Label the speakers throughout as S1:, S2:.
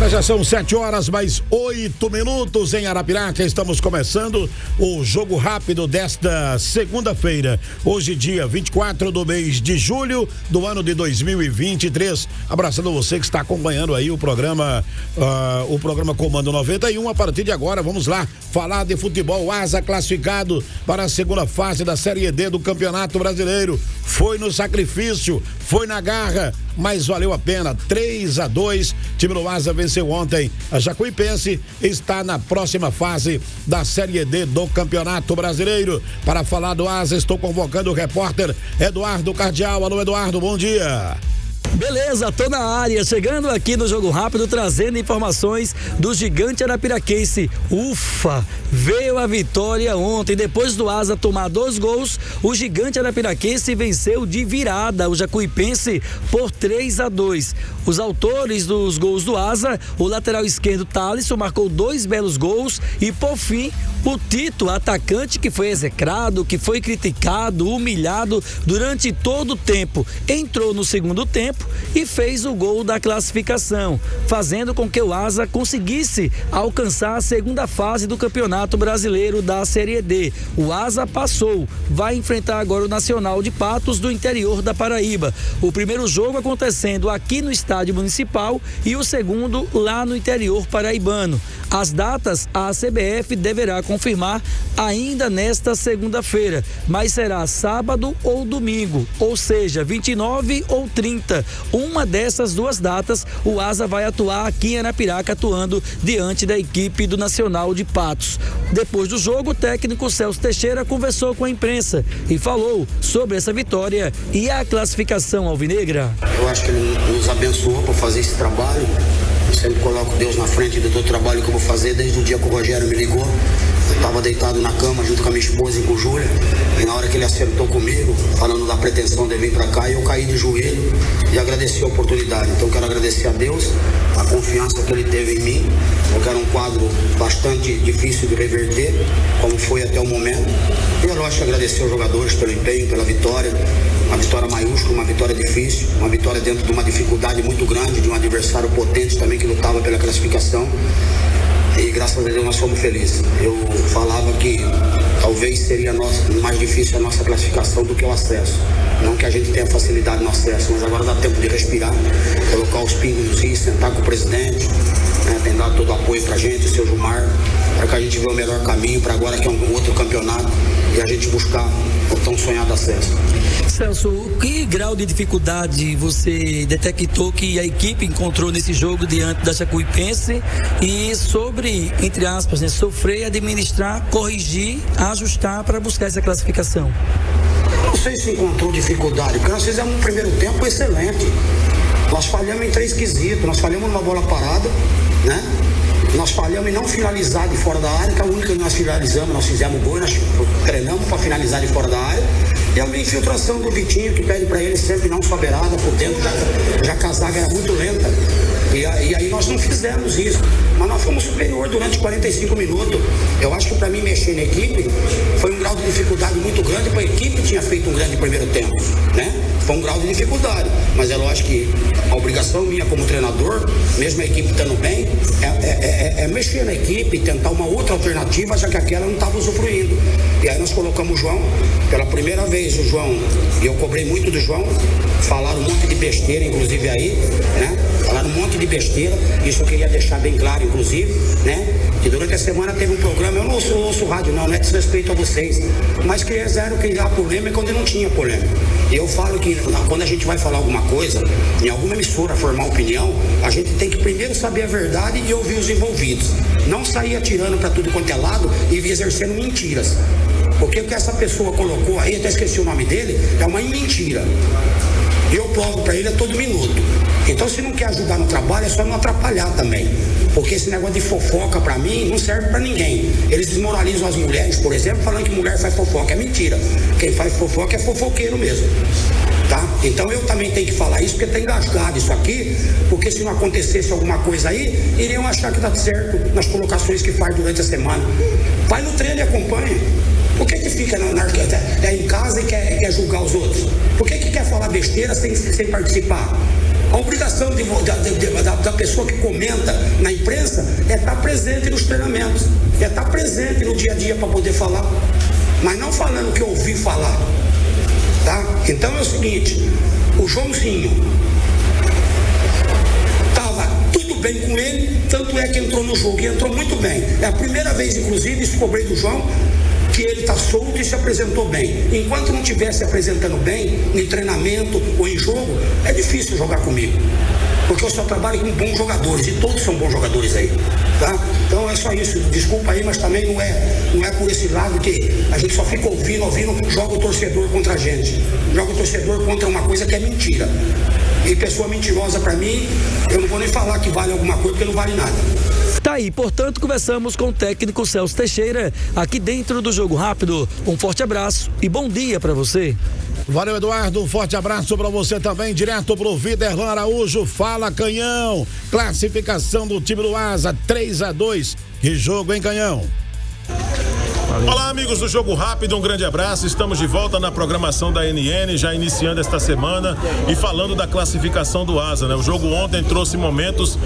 S1: Agora já são 7 horas mais 8 minutos em Arapiraca. Estamos começando o Jogo Rápido desta segunda-feira. Hoje, dia 24 do mês de julho do ano de 2023. Abraçando você que está acompanhando aí o programa Comando 91. A partir de agora, vamos lá falar de futebol. Asa classificado para a segunda fase da Série D do Campeonato Brasileiro. Foi no sacrifício, foi na garra, mas valeu a pena. 3-2, time do Asa venceu ontem a Jacuipense, está na próxima fase da Série D do Campeonato Brasileiro. Para falar do Asa, estou convocando o repórter Eduardo Cardial. Alô, Eduardo, bom dia.
S2: Beleza, tô na área, chegando aqui no Jogo Rápido, trazendo informações do gigante arapiraquense. Ufa, veio a vitória ontem, depois do Asa tomar 2 gols, o gigante arapiraquense venceu de virada o Jacuipense por 3-2. Os autores dos gols do Asa, o lateral esquerdo Thalisson marcou 2 belos gols e, por fim, o Tito, atacante que foi execrado, que foi criticado, humilhado durante todo o tempo, entrou no segundo tempo e fez o gol da classificação, fazendo com que o Asa conseguisse alcançar a segunda fase do Campeonato Brasileiro da Série D. O Asa passou, vai enfrentar agora o Nacional de Patos do interior da Paraíba. O primeiro jogo acontecendo aqui no Estádio Municipal e o segundo lá no interior paraibano. As datas a CBF deverá confirmar ainda nesta segunda-feira, mas será sábado ou domingo, ou seja, 29 ou 30. Uma dessas 2 datas, o Asa vai atuar aqui em Arapiraca, atuando diante da equipe do Nacional de Patos. Depois do jogo, o técnico Celso Teixeira conversou com a imprensa e falou sobre essa vitória e a classificação alvinegra.
S3: Eu acho que ele nos abençoou por fazer esse trabalho. Eu sempre coloco Deus na frente do trabalho que eu vou fazer desde o dia que o Rogério me ligou. Eu estava deitado na cama junto com a minha esposa e com o Júlia, e na hora que ele acertou comigo, falando da pretensão de vir para cá, eu caí de joelho e agradeci a oportunidade. Então eu quero agradecer a Deus, a confiança que ele teve em mim. Eu quero um quadro bastante difícil de reverter, como foi até o momento. E é lógico agradecer aos jogadores pelo empenho, pela vitória. Uma vitória maiúscula, uma vitória difícil, uma vitória dentro de uma dificuldade muito grande, de um adversário potente também que lutava pela classificação. E graças a Deus nós fomos felizes. Eu falava que talvez seria mais difícil a nossa classificação do que o acesso. Não que a gente tenha facilidade no acesso, mas agora dá tempo de respirar, colocar os pingos nos is, sentar com o presidente, né, tem dado todo o apoio pra gente, o seu Gilmar, para que a gente vê o melhor caminho para agora que é um outro campeonato e a gente buscar o tão sonhado acesso.
S2: Celso, que grau de dificuldade você detectou que a equipe encontrou nesse jogo diante da Jacuipense e sobre, entre aspas, né, sofrer, administrar, corrigir, ajustar para buscar essa classificação?
S3: Não sei se encontrou dificuldade, porque nós fizemos um primeiro tempo excelente. Nós falhamos em 3 quesitos, nós falhamos numa bola parada, né? Nós falhamos em não finalizar de fora da área, que é a única que nós finalizamos, nós fizemos gol, nós treinamos para finalizar de fora da área. E a infiltração do Vitinho, que pede para ele sempre não soberada por dentro, já que a zaga era muito lenta. E aí nós não fizemos isso, mas nós fomos superior durante 45 minutos. Eu acho que para mim mexer na equipe foi um grau de dificuldade muito grande, porque a equipe tinha feito um grande primeiro tempo, né? Foi um grau de dificuldade, mas é lógico que a obrigação minha como treinador, mesmo a equipe estando bem, é mexer na equipe, tentar uma outra alternativa, já que aquela não estava usufruindo. E aí nós colocamos o João, pela primeira vez o João, e eu cobrei muito do João, falaram um monte de besteira, inclusive aí, né? Falaram um monte de besteira, isso eu queria deixar bem claro, inclusive, né? Que durante a semana teve um programa, eu não ouço rádio não é desrespeito a vocês, mas que eles eram criar polêmica quando não tinha polêmica. E eu falo que quando a gente vai falar alguma coisa, em alguma emissora formar opinião, a gente tem que primeiro saber a verdade e ouvir os envolvidos. Não sair atirando para tudo quanto é lado e exercendo mentiras. Porque o que essa pessoa colocou aí, até esqueci o nome dele, é uma mentira. E eu provo para ele a todo minuto. Então, se não quer ajudar no trabalho, é só não atrapalhar também. Porque esse negócio de fofoca, para mim, não serve para ninguém. Eles desmoralizam as mulheres, por exemplo, falando que mulher faz fofoca. É mentira. Quem faz fofoca é fofoqueiro mesmo. Tá? Então, eu também tenho que falar isso, porque está engasgado isso aqui. Porque se não acontecesse alguma coisa aí, iriam achar que dá certo nas colocações que faz durante a semana. Vai no treino e acompanha. Por que fica em casa e quer julgar os outros? Por que quer falar besteira sem participar? A obrigação da pessoa que comenta na imprensa é estar presente nos treinamentos, é estar presente no dia a dia para poder falar, mas não falando o que eu ouvi falar, tá? Então é o seguinte, o Joãozinho estava tudo bem com ele, tanto é que entrou no jogo e entrou muito bem. É a primeira vez, inclusive, isso cobrei do João, que ele está solto e se apresentou bem. Enquanto não estiver se apresentando bem, em treinamento ou em jogo, é difícil jogar comigo. Porque eu só trabalho com bons jogadores, e todos são bons jogadores aí, tá? Então é só isso, desculpa aí, mas também não é por esse lado que a gente só fica ouvindo, joga o torcedor contra a gente. Joga o torcedor contra uma coisa que é mentira. E pessoa mentirosa para mim, eu não vou nem falar que vale alguma coisa, porque não vale nada.
S2: Tá aí, portanto, conversamos com o técnico Celso Teixeira, aqui dentro do Jogo Rápido. Um forte abraço e bom dia para você.
S1: Valeu, Eduardo, um forte abraço para você também, direto pro Viderlan Araújo. Fala, Canhão, classificação do time do Asa, 3-2, que jogo, hein, Canhão?
S4: Olá, amigos do Jogo Rápido, um grande abraço. Estamos de volta na programação da NN, já iniciando esta semana e falando da classificação do Asa, né? O jogo ontem trouxe momentos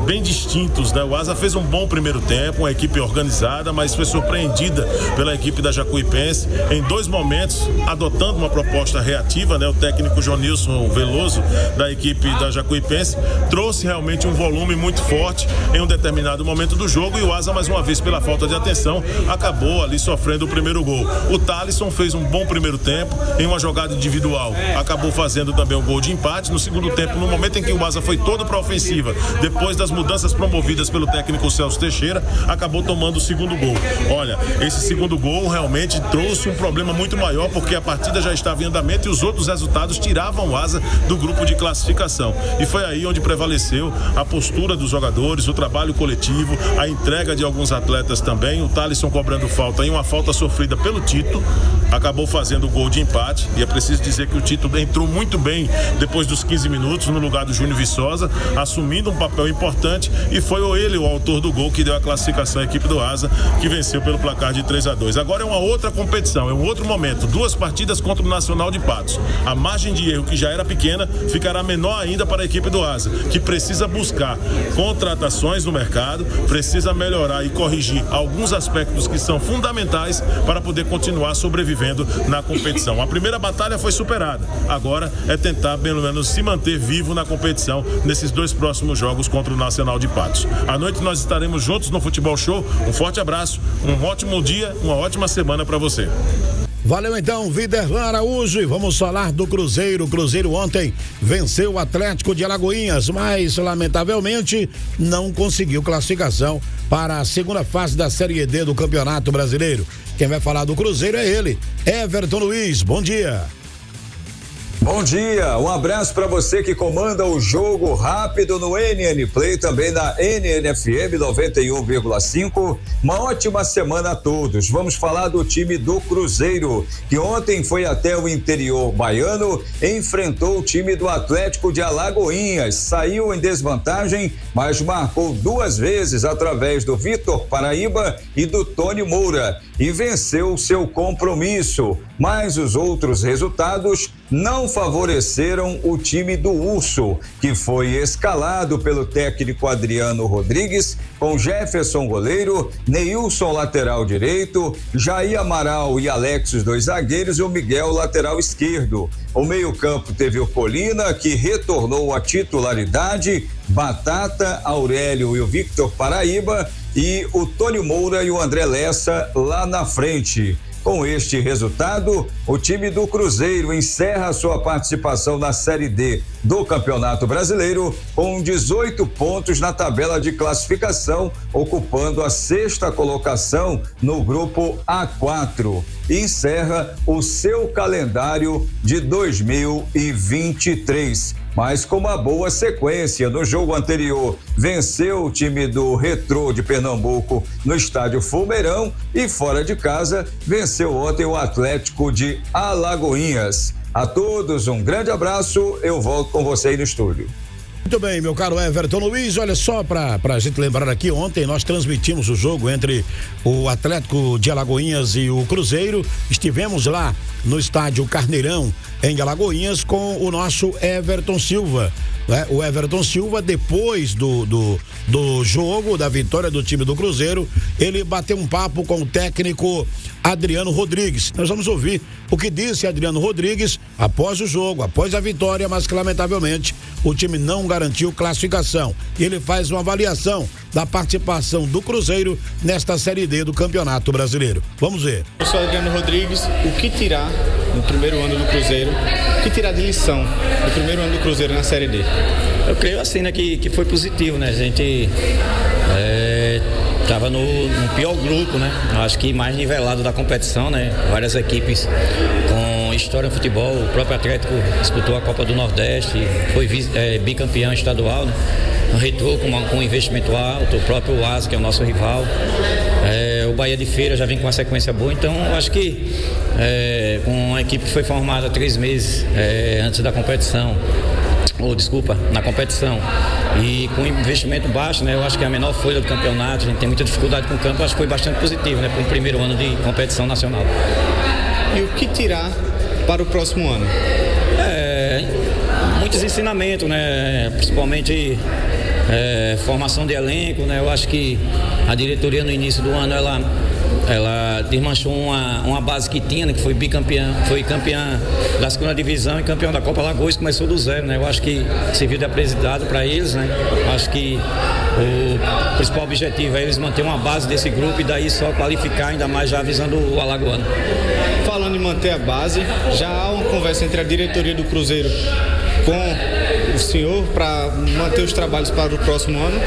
S4: bem distintos, né? O Asa fez um bom primeiro tempo, uma equipe organizada, mas foi surpreendida pela equipe da Jacuipense em 2 momentos, adotando uma proposta reativa, né? O técnico Jonilson Veloso, da equipe da Jacuipense, trouxe realmente um volume muito forte em um determinado momento do jogo, e o Asa, mais uma vez, pela falta de atenção, acabou ali sofrendo o primeiro gol. O Thalisson fez um bom primeiro tempo em uma jogada individual, acabou fazendo também um gol de empate. No segundo tempo, no momento em que o Asa foi todo para a ofensiva, depois das mudanças promovidas pelo técnico Celso Teixeira, acabou tomando o segundo gol. Olha, esse segundo gol realmente trouxe um problema muito maior, porque a partida já estava em andamento e os outros resultados tiravam o Asa do grupo de classificação, e foi aí onde prevaleceu a postura dos jogadores, o trabalho coletivo, a entrega de alguns atletas também. O Thalisson cobrando falta em uma falta sofrida pelo Tito, acabou fazendo o gol de empate, e é preciso dizer que o Tito entrou muito bem depois dos 15 minutos no lugar do Júnior Viçosa, assumindo um papel importante, e foi ele o autor do gol que deu a classificação à equipe do Asa, que venceu pelo placar de 3-2. Agora é uma outra competição, é um outro momento, 2 partidas contra o Nacional de Patos. A margem de erro, que já era pequena, ficará menor ainda para a equipe do Asa, que precisa buscar contratações no mercado, precisa melhorar e corrigir alguns aspectos que são fundamentais para poder continuar sobrevivendo na competição. A primeira batalha foi superada, agora é tentar pelo menos se manter vivo na competição nesses 2 próximos jogos contra o Nacional de Patos. À noite nós estaremos juntos no Futebol Show. Um forte abraço, um ótimo dia, uma ótima semana para você.
S1: Valeu então, Viderlan Araújo, e vamos falar do Cruzeiro. O Cruzeiro ontem venceu o Atlético de Alagoinhas, mas lamentavelmente não conseguiu classificação para a segunda fase da Série D do Campeonato Brasileiro. Quem vai falar do Cruzeiro é ele, Everton Luiz. Bom dia.
S5: Bom dia, um abraço para você que comanda o Jogo Rápido no NN Play, também na NNFM 91,5. Uma ótima semana a todos. Vamos falar do time do Cruzeiro, que ontem foi até o interior baiano, enfrentou o time do Atlético de Alagoinhas, saiu em desvantagem, mas marcou 2 vezes através do Vitor Paraíba e do Tony Moura, e venceu seu compromisso. Mas os outros resultados não favoreceram o time do Urso, que foi escalado pelo técnico Adriano Rodrigues, com Jefferson goleiro, Neilson lateral direito, Jair Amaral e Alex, os 2 zagueiros, e o Miguel lateral esquerdo. O meio-campo teve o Colina, que retornou à titularidade, Batata, Aurélio e o Victor Paraíba, e o Tony Moura e o André Lessa lá na frente. Com este resultado, o time do Cruzeiro encerra sua participação na Série D do Campeonato Brasileiro com 18 pontos na tabela de classificação, ocupando a 6ª colocação no grupo A4. E encerra o seu calendário de 2023. Mas com uma boa sequência. No jogo anterior, venceu o time do Retrô de Pernambuco no estádio Fumeirão, e fora de casa, venceu ontem o Atlético de Alagoinhas. A todos um grande abraço, eu volto com você aí no estúdio.
S1: Muito bem, meu caro Everton Luiz, olha só, pra gente lembrar aqui, ontem nós transmitimos o jogo entre o Atlético de Alagoinhas e o Cruzeiro. Estivemos lá no estádio Carneirão, em Alagoinhas, com o nosso Everton Silva. O Everton Silva, depois do jogo, da vitória do time do Cruzeiro, ele bateu um papo com o técnico Adriano Rodrigues. Nós vamos ouvir o que disse Adriano Rodrigues após o jogo, após a vitória, mas que lamentavelmente o time não garantiu classificação. E ele faz uma avaliação da participação do Cruzeiro nesta Série D do Campeonato Brasileiro. Vamos ver.
S6: Eu sou Adriano Rodrigues. O que tirar no primeiro ano do Cruzeiro? O que tirar de lição do primeiro ano do Cruzeiro na Série D?
S7: Eu creio assim, né, que foi positivo, né? A gente estava no pior grupo, né? Acho que mais nivelado da competição, né? Várias equipes com história no futebol. O próprio Atlético disputou a Copa do Nordeste, foi bicampeão estadual, né? No Retrô com um investimento alto, o próprio Asa, que é o nosso rival. O Bahia de Feira já vem com uma sequência boa, então acho que com a equipe que foi formada 3 meses antes da competição, na competição, e com investimento baixo, né? Eu acho que é a menor folha do campeonato, a gente tem muita dificuldade com o campo, acho que foi bastante positivo, né? Para um primeiro ano de competição nacional.
S6: E o que tirar para o próximo ano?
S7: Muitos ensinamentos, né? Principalmente formação de elenco, né? Eu acho que a diretoria no início do ano ela desmanchou uma base que tinha, né, que foi campeã da segunda divisão e campeão da Copa Alagoas, começou do zero, né? Eu acho que serviu de aprendizado para eles, né? Acho que o principal objetivo é eles manter uma base desse grupo e daí só qualificar, ainda mais já avisando o alagoano.
S6: Falando em manter a base, já há uma conversa entre a diretoria do Cruzeiro com o senhor para manter os trabalhos para o próximo ano?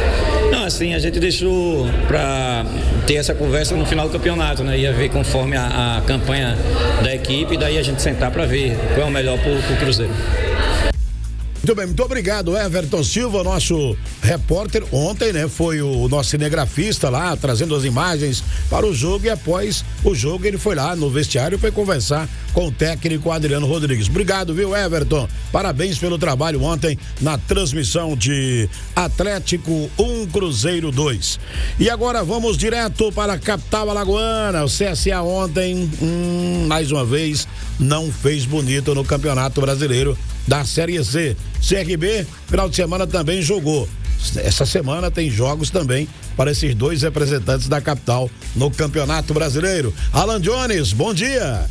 S7: Não, assim, a gente deixou para ter essa conversa no final do campeonato, né? Ia ver conforme a campanha da equipe e daí a gente sentar para ver qual é o melhor para o Cruzeiro.
S1: Muito bem, muito obrigado, Everton Silva, nosso repórter. Ontem, né, foi o nosso cinegrafista lá, trazendo as imagens para o jogo, e após o jogo ele foi lá no vestiário para conversar com o técnico Adriano Rodrigues. Obrigado, viu, Everton? Parabéns pelo trabalho ontem na transmissão de Atlético 1, Cruzeiro 2. E agora vamos direto para a capital alagoana. O CSA ontem, mais uma vez, não fez bonito no Campeonato Brasileiro da Série C. CRB, final de semana também jogou. Essa semana tem jogos também para esses 2 representantes da capital no Campeonato Brasileiro. Alan Jones, bom dia.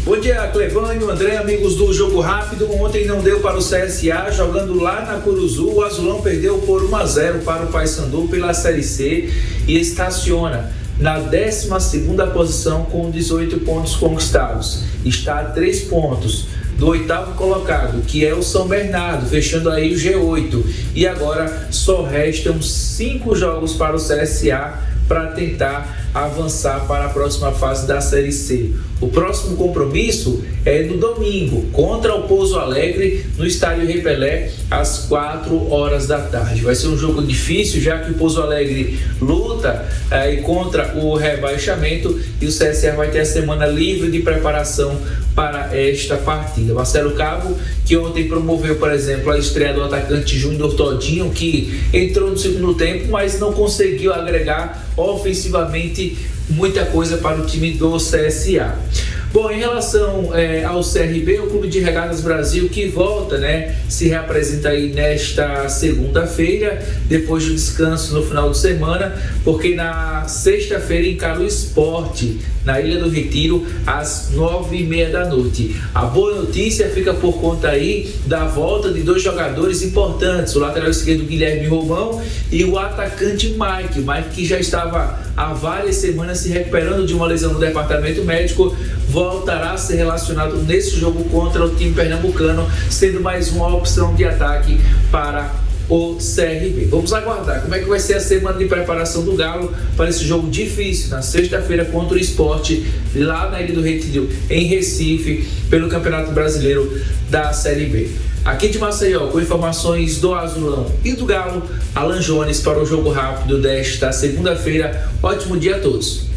S8: Bom dia, Clevânio, André, amigos do Jogo Rápido. Ontem não deu para o CSA, jogando lá na Curuzu. O Azulão perdeu por 1-0 para o Paysandu pela Série C e estaciona na 12ª posição com 18 pontos conquistados. Está a 3 pontos do 8º colocado, que é o São Bernardo, fechando aí o G8. E agora só restam 5 jogos para o CSA para tentar avançar para a próxima fase da Série C. O próximo compromisso é no domingo, contra o Pouso Alegre, no estádio Rei Pelé, às 4 horas da tarde. Vai ser um jogo difícil, já que o Pouso Alegre luta contra o rebaixamento e o CSA vai ter a semana livre de preparação para esta partida. Marcelo Cabo, que ontem promoveu, por exemplo, a estreia do atacante Júnior Todinho, que entrou no segundo tempo, mas não conseguiu agregar ofensivamente muita coisa para o time do CSA. Bom, em relação ao CRB, o Clube de Regatas Brasil, que volta, né, se reapresenta aí nesta segunda-feira, depois do descanso no final de semana, porque na sexta-feira encara o Sport na Ilha do Retiro, às 9h30 da noite. A boa notícia fica por conta aí da volta de 2 jogadores importantes, o lateral esquerdo Guilherme Romão e o atacante Mike que já estava há várias semanas se recuperando de uma lesão no departamento médico, voltará a ser relacionado nesse jogo contra o time pernambucano, sendo mais uma opção de ataque para o CRB. Vamos aguardar como é que vai ser a semana de preparação do Galo para esse jogo difícil na sexta-feira contra o Sport, lá na Ilha do Retiro, em Recife, pelo Campeonato Brasileiro da Série B. Aqui de Maceió, com informações do Azulão e do Galo, Alan Jones para o Jogo Rápido desta segunda-feira. Ótimo dia a todos.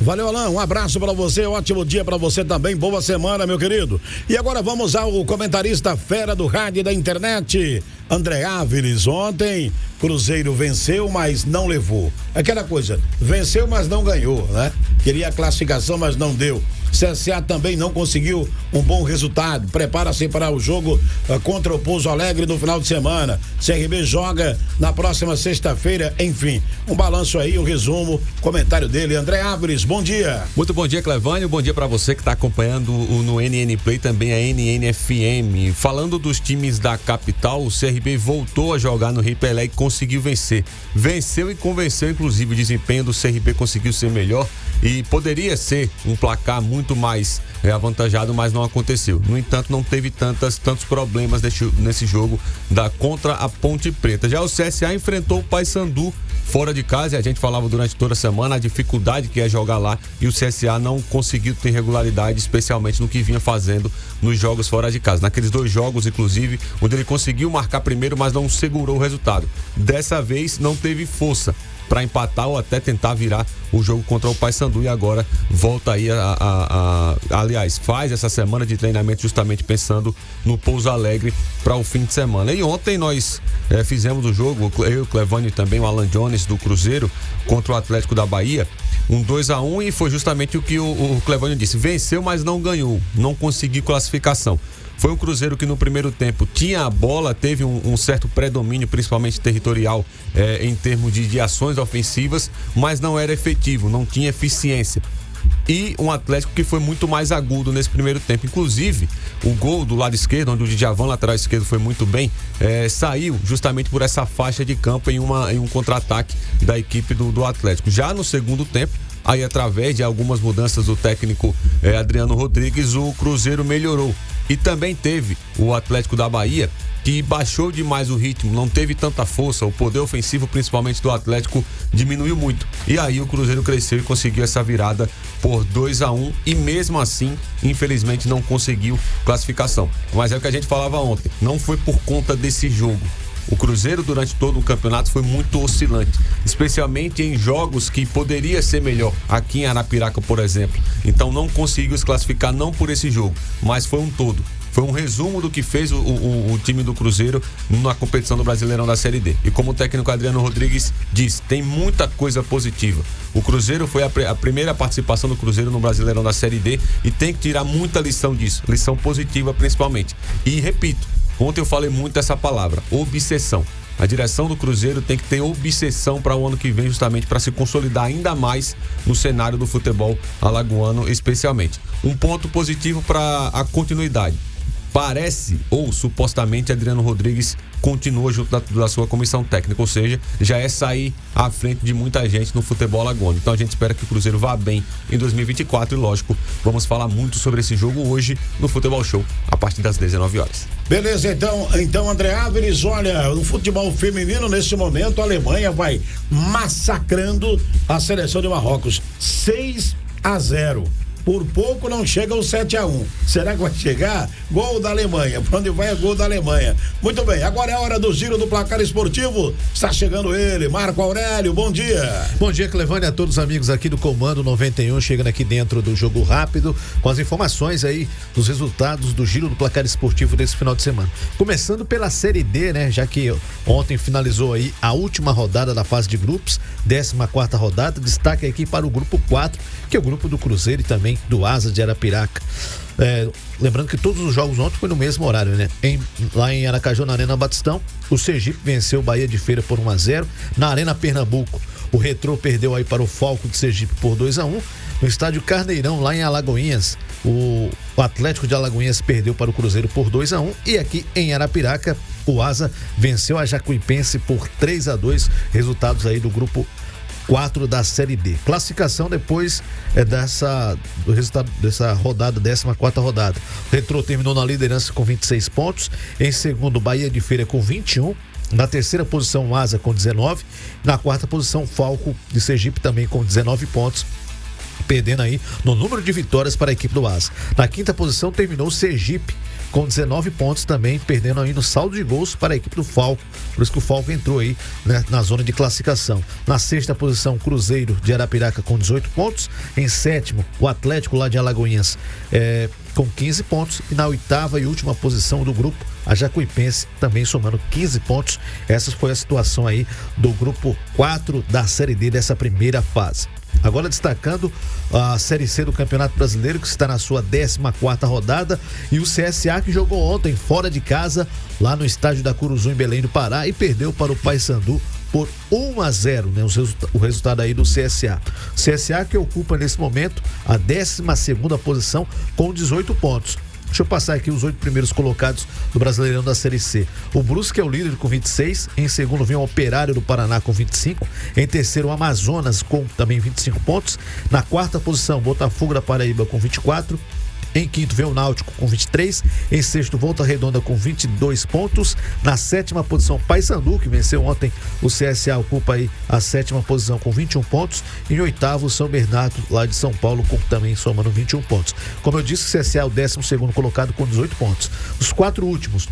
S1: Valeu, Alain, um abraço pra você, ótimo dia pra você também, boa semana, meu querido. E agora vamos ao comentarista fera do rádio e da internet, André Áviles. Ontem, Cruzeiro venceu, mas não levou. Aquela coisa, venceu, mas não ganhou, né? Queria a classificação, mas não deu. CSA também não conseguiu um bom resultado. Prepara-se para o jogo contra o Pouso Alegre no final de semana. CRB joga na próxima sexta-feira. Enfim, um balanço aí, um resumo, comentário dele. André Áviles, bom dia.
S9: Muito bom dia, Clevânio. Bom dia para você que está acompanhando no NN Play, também a NNFM. Falando dos times da capital, o CRB voltou a jogar no Rei Pelé e conseguiu vencer. Venceu e convenceu, inclusive, o desempenho do CRB conseguiu ser melhor e poderia ser um placar muito mais avantajado, mas não aconteceu. No entanto, não teve tantos problemas nesse jogo contra a Ponte Preta. Já o CSA enfrentou o Paysandu fora de casa, e a gente falava durante toda a semana a dificuldade que é jogar lá, e o CSA não conseguiu ter regularidade, especialmente no que vinha fazendo nos jogos fora de casa. Naqueles 2 jogos, inclusive, onde ele conseguiu marcar primeiro, mas não segurou o resultado. Dessa vez, não teve força para empatar ou até tentar virar o jogo contra o Paysandu, e agora volta aí aliás, faz essa semana de treinamento justamente pensando no Pouso Alegre para o fim de semana. E ontem nós fizemos o jogo, eu, o Clevânio e também o Alan Jones do Cruzeiro contra o Atlético da Bahia, um 2-1, e foi justamente o que o Clevânio disse: venceu, mas não ganhou, não conseguiu classificação. Foi um Cruzeiro que no primeiro tempo tinha a bola, teve um certo predomínio, principalmente territorial, em termos de ações ofensivas, mas não era efetivo, não tinha eficiência. E um Atlético que foi muito mais agudo nesse primeiro tempo. Inclusive, o gol do lado esquerdo, onde o Djavan, lateral esquerdo, foi muito bem, saiu justamente por essa faixa de campo em um contra-ataque da equipe do Atlético. Já no segundo tempo, aí através de algumas mudanças do técnico Adriano Rodrigues, o Cruzeiro melhorou. E também teve o Atlético da Bahia, que baixou demais o ritmo, não teve tanta força, o poder ofensivo principalmente do Atlético diminuiu muito. E aí o Cruzeiro cresceu e conseguiu essa virada por 2-1, e mesmo assim, infelizmente, não conseguiu classificação. Mas é o que a gente falava ontem, não foi por conta desse jogo. O Cruzeiro, durante todo o campeonato, foi muito oscilante, especialmente em jogos que poderia ser melhor, aqui em Arapiraca, por exemplo. Então não conseguiu se classificar, não por esse jogo, mas foi um todo. Foi um resumo do que fez o time do Cruzeiro na competição do Brasileirão da Série D. E como o técnico Adriano Rodrigues diz, tem muita coisa positiva. O Cruzeiro foi a primeira participação do Cruzeiro no Brasileirão da Série D, e tem que tirar muita lição disso, lição positiva principalmente. E repito, ontem eu falei muito dessa palavra, obsessão. A direção do Cruzeiro tem que ter obsessão para o ano que vem, justamente para se consolidar ainda mais no cenário do futebol alagoano, especialmente. Um ponto positivo para a continuidade. Parece, ou supostamente, Adriano Rodrigues continua junto da sua comissão técnica, ou seja, já é sair à frente de muita gente no futebol alagoano. Então a gente espera que o Cruzeiro vá bem em 2024 e, lógico, vamos falar muito sobre esse jogo hoje no Futebol Show, a partir das 19 horas.
S1: Beleza, então André Áviles, olha, no futebol feminino, nesse momento, a Alemanha vai massacrando a seleção de Marrocos, 6-0. Por pouco não chega ao 7-1. Será que vai chegar? Gol da Alemanha. Pra onde vai é gol da Alemanha. Muito bem, agora é a hora do giro do placar esportivo. Está chegando ele, Marco Aurélio, bom dia.
S10: Bom dia, Clevânia, a todos os amigos aqui do Comando 91, chegando aqui dentro do Jogo Rápido, com as informações aí dos resultados do giro do placar esportivo desse final de semana. Começando pela Série D, né? Já que ontem finalizou aí a última rodada da fase de grupos, 14ª rodada, destaque aqui para o grupo 4, que é o grupo do Cruzeiro e também do Asa de Arapiraca. Lembrando que todos os jogos ontem foi no mesmo horário, né? Lá em Aracaju, na Arena Batistão, o Sergipe venceu o Bahia de Feira por 1-0. Na Arena Pernambuco, o Retrô perdeu aí para o Falco de Sergipe por 2-1. No estádio Carneirão, lá em Alagoinhas, o Atlético de Alagoinhas perdeu para o Cruzeiro por 2-1. E aqui em Arapiraca, o Asa venceu a Jacuipense por 3-2. Resultados aí do grupo 4 da Série D. Classificação depois do resultado dessa rodada, 14ª rodada. O Retrô terminou na liderança com 26 pontos. Em segundo, Bahia de Feira com 21. Na terceira posição, o Asa com 19. Na quarta posição, Falco de Sergipe também com 19 pontos. Perdendo aí no número de vitórias para a equipe do Asa. Na quinta posição terminou o Sergipe com 19 pontos também, perdendo aí no saldo de gols para a equipe do Falco. Por isso que o Falco entrou aí, né, na zona de classificação. Na sexta posição, Cruzeiro de Arapiraca com 18 pontos. Em sétimo, o Atlético lá de Alagoinhas com 15 pontos. E na oitava e última posição do grupo, a Jacuipense também somando 15 pontos. Essa foi a situação aí do grupo 4 da Série D dessa primeira fase. Agora destacando a Série C do Campeonato Brasileiro, que está na sua 14ª rodada, e o CSA, que jogou ontem fora de casa, lá no estádio da Curuzu em Belém do Pará, e perdeu para o Paysandu por 1-0, né? O resultado aí do CSA. CSA que ocupa nesse momento a 12ª posição com 18 pontos. Deixa eu passar aqui os 8 primeiros colocados do Brasileirão da Série C. O Brusque é o líder com 26. Em segundo vem o Operário do Paraná com 25. Em terceiro, o Amazonas com também 25 pontos. Na quarta posição, Botafogo da Paraíba com 24. Em quinto vem o Náutico com 23. Em sexto, Volta Redonda com 22 pontos. Na sétima posição, Paysandu, que venceu ontem o CSA, ocupa aí a sétima posição com 21 pontos. Em oitavo, São Bernardo, lá de São Paulo, com também somando 21 pontos. Como eu disse, o CSA é o 12º colocado com 18 pontos. Os 4 últimos,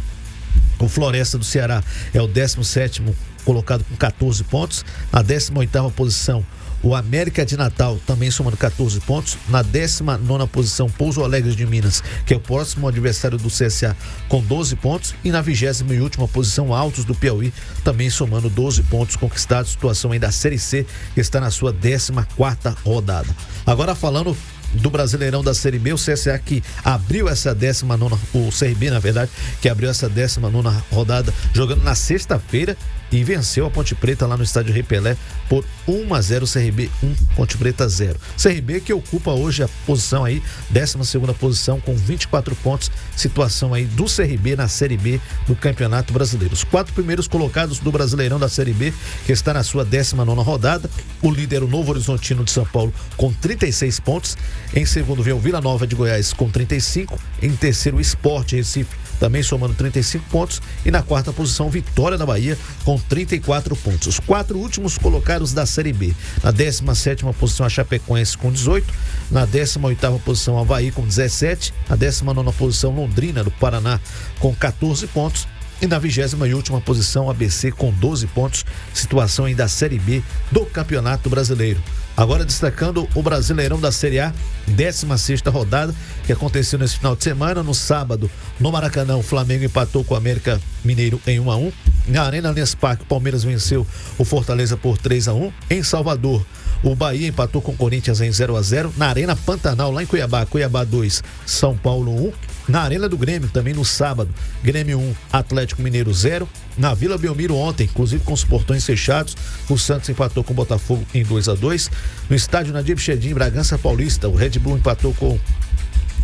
S10: o Floresta do Ceará é o 17º colocado com 14 pontos. Na 18ª posição, o América de Natal também somando 14 pontos. Na 19ª posição, Pouso Alegre de Minas, que é o próximo adversário do CSA, com 12 pontos. E na 20ª e última posição, Altos do Piauí, também somando 12 pontos conquistados. Situação aí da Série C, que está na sua 14ª rodada. Agora falando do Brasileirão da Série B, o CSA que abriu essa 19ª, o CRB na verdade, que abriu essa 19ª rodada jogando na sexta-feira e venceu a Ponte Preta lá no estádio Rei Pelé por 1-0, CRB 1, Ponte Preta 0. CRB que ocupa hoje a posição aí, 12ª posição com 24 pontos, situação aí do CRB na Série B do Campeonato Brasileiro. Os 4 primeiros colocados do Brasileirão da Série B, que está na sua 19ª rodada, o líder, o Novo Horizontino de São Paulo, com 36 pontos. Em segundo vem o Vila Nova de Goiás com 35. Em terceiro, o Sport Recife, também somando 35 pontos. E na quarta posição, Vitória da Bahia com 34 pontos. Os 4 últimos colocados da Série B. Na 17ª posição, a Chapecoense com 18. Na 18ª posição, Avaí com 17. Na 19ª posição, Londrina do Paraná com 14 pontos. E na 20ª e última posição, ABC com 12 pontos. Situação aí da Série B do Campeonato Brasileiro. Agora destacando o Brasileirão da Série A, 16ª rodada, que aconteceu nesse final de semana. No sábado, no Maracanã, o Flamengo empatou com o América Mineiro em 1-1. Na Arena Allianz Parque, o Palmeiras venceu o Fortaleza por 3-1. Em Salvador, o Bahia empatou com o Corinthians em 0-0. Na Arena Pantanal, lá em Cuiabá, Cuiabá 2, São Paulo 1. Na Arena do Grêmio, também no sábado, Grêmio 1, Atlético Mineiro 0. Na Vila Belmiro ontem, inclusive com os portões fechados, o Santos empatou com o Botafogo em 2-2. No estádio Nadir Bichedin, Bragança Paulista, o Red Bull empatou com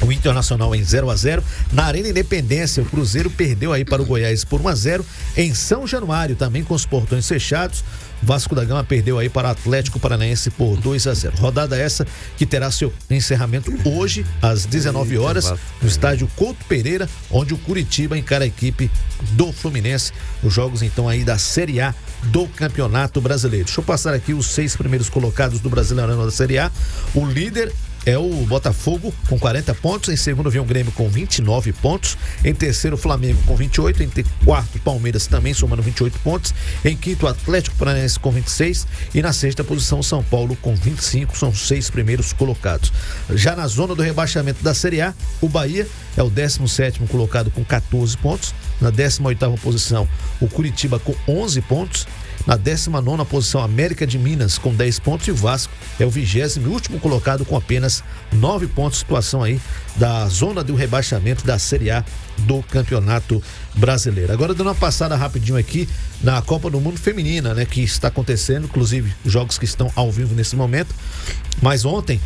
S10: o Internacional em 0-0. Na Arena Independência, o Cruzeiro perdeu aí para o Goiás por 1-0. Em São Januário, também com os portões fechados, Vasco da Gama perdeu aí para o Atlético Paranaense por 2-0. Rodada essa que terá seu encerramento hoje às 19 horas no estádio Couto Pereira, onde o Curitiba encara a equipe do Fluminense. Os jogos então aí da Série A do Campeonato Brasileiro. Deixa eu passar aqui os 6 primeiros colocados do Brasileirão da Série A. O líder é o Botafogo com 40 pontos. Em segundo vem o Grêmio com 29 pontos. Em terceiro, o Flamengo com 28. Em quarto, Palmeiras também somando 28 pontos. Em quinto, o Atlético Paranaense com 26. E na sexta posição, o São Paulo com 25. São os 6 primeiros colocados. Já na zona do rebaixamento da Série A, o Bahia é o 17º colocado com 14 pontos. Na 18ª posição, o Curitiba com 11 pontos. Na 19ª posição, América de Minas com 10 pontos e o Vasco é o 20º colocado com apenas 9 pontos. Situação aí da zona do rebaixamento da Série A do Campeonato Brasileiro. Agora dando uma passada rapidinho aqui na Copa do Mundo Feminina, né, que está acontecendo, inclusive jogos que estão ao vivo nesse momento. Mas ontem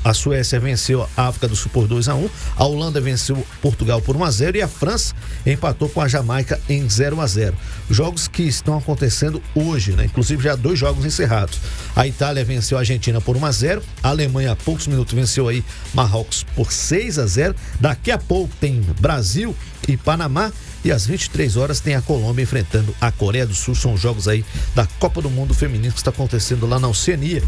S10: a Suécia venceu a África do Sul por 2-1, a Holanda venceu Portugal por 1-0 e a França empatou com a Jamaica em 0-0. Jogos que estão acontecendo hoje, né? Inclusive já 2 jogos encerrados. A Itália venceu a Argentina por 1-0, a Alemanha há poucos minutos venceu aí Marrocos por 6-0. Daqui a pouco tem Brasil e Panamá. E às 23 horas tem a Colômbia enfrentando a Coreia do Sul. São jogos aí da Copa do Mundo Feminino que está acontecendo lá na Oceania,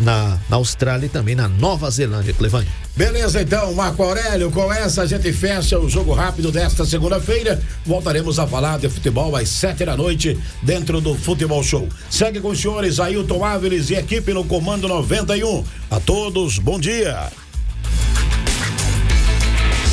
S10: na Austrália e também na Nova Nova Zelândia, Clevânia.
S1: Beleza, então, Marco Aurélio, com essa a gente fecha o Jogo Rápido desta segunda-feira. Voltaremos a falar de futebol às 7 da noite dentro do Futebol Show. Segue com os senhores Ailton Áviles e equipe no Comando 91. A todos, bom dia.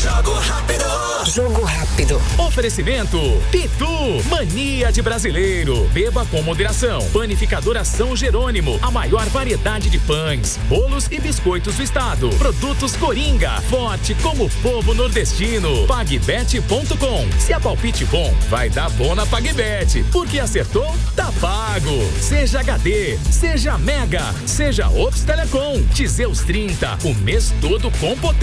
S11: Jogo Rápido. Jogo Rápido.
S12: Oferecimento Pitu, mania de brasileiro. Beba com moderação. Panificadora São Jerônimo, a maior variedade de pães, bolos e biscoitos do estado. Produtos Coringa, forte como o povo nordestino. Pagbet.com. Se é palpite bom, vai dar bom na Pagbet. Porque acertou, tá pago. Seja HD, seja Mega, seja Ops Telecom. Tizeus 30, o mês todo com potência.